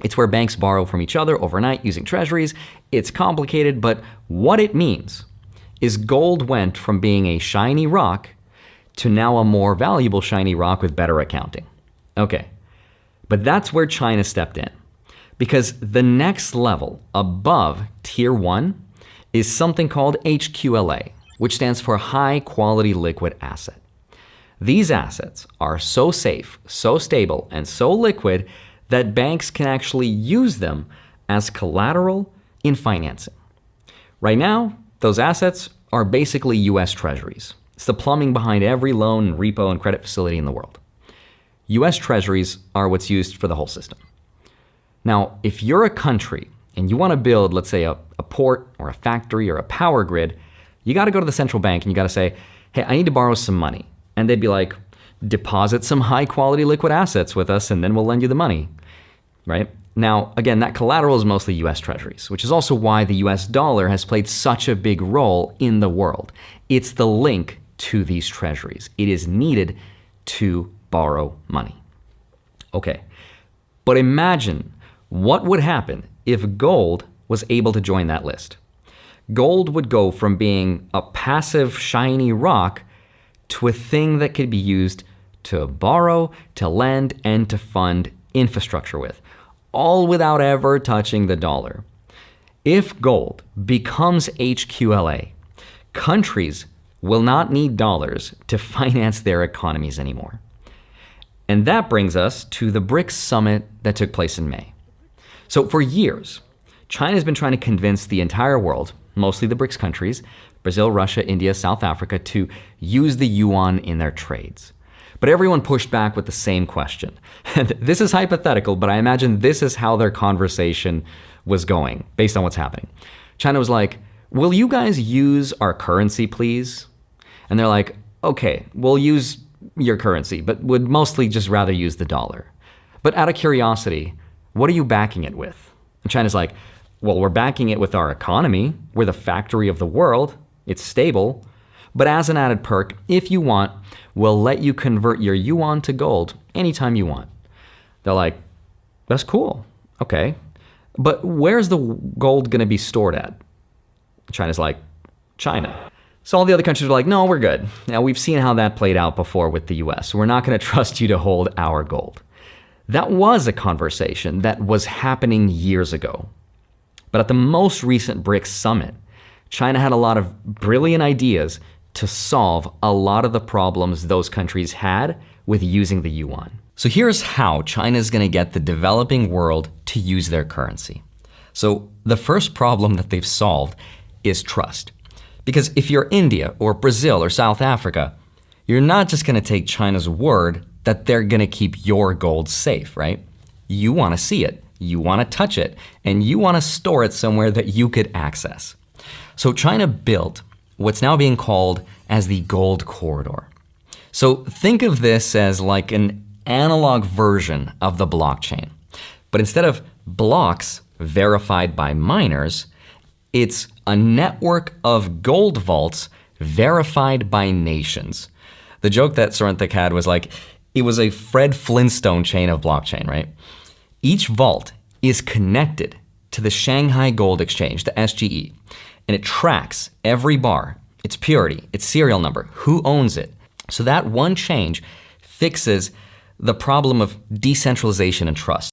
It's where banks borrow from each other overnight using treasuries. It's complicated, but what it means is gold went from being a shiny rock to now a more valuable shiny rock with better accounting. Okay, but that's where China stepped in, because the next level above tier 1 is something called HQLA, which stands for high quality liquid asset. These assets are so safe, so stable, and so liquid that banks can actually use them as collateral in financing. Right now, those assets are basically US treasuries. It's the plumbing behind every loan, repo, and credit facility in the world. US treasuries are what's used for the whole system. Now, if you're a country and you want to build, let's say, a port or a factory or a power grid, you got to go to the central bank and you got to say, hey, I need to borrow some money. And they'd be like, deposit some high quality liquid assets with us and then we'll lend you the money, right? Now, again, that collateral is mostly US treasuries, which is also why the US dollar has played such a big role in the world. It's the link to these treasuries. It is needed to borrow money. Okay, but imagine what would happen if gold was able to join that list. Gold would go from being a passive, shiny rock to a thing that could be used to borrow, to lend, and to fund infrastructure with, all without ever touching the dollar. If gold becomes HQLA, countries will not need dollars to finance their economies anymore. And that brings us to the BRICS summit that took place in May. So for years, China's been trying to convince the entire world, mostly the BRICS countries, Brazil, Russia, India, South Africa, to use the yuan in their trades. But everyone pushed back with the same question. And this is hypothetical, but I imagine this is how their conversation was going based on what's happening. China was like, will you guys use our currency, please? And they're like, okay, we'll use your currency, but would mostly just rather use the dollar. But out of curiosity, what are you backing it with? And China's like, well, we're backing it with our economy. We're the factory of the world. It's stable. But as an added perk, if you want, we'll let you convert your yuan to gold anytime you want. They're like, that's cool. Okay. But where's the gold going to be stored at? China's like, China. So all the other countries were like, no, we're good. Now, we've seen how that played out before with the US. We're not going to trust you to hold our gold. That was a conversation that was happening years ago. But at the most recent BRICS summit, China had a lot of brilliant ideas to solve a lot of the problems those countries had with using the yuan. So here's how China is going to get the developing world to use their currency. So the first problem that they've solved is trust. Because if you're India or Brazil or South Africa, you're not just going to take China's word that they're going to keep your gold safe, right? You want to see it, you want to touch it, and you want to store it somewhere that you could access. So China built what's now being called as the gold corridor. So think of this as like an analog version of the blockchain. But instead of blocks verified by miners, it's a network of gold vaults verified by nations. The joke that Sorentic had was like, it was a Fred Flintstone chain of blockchain, right? Each vault is connected to the Shanghai Gold Exchange, the SGE, and it tracks every bar, its purity, its serial number, who owns it. So that one change fixes the problem of decentralization and trust.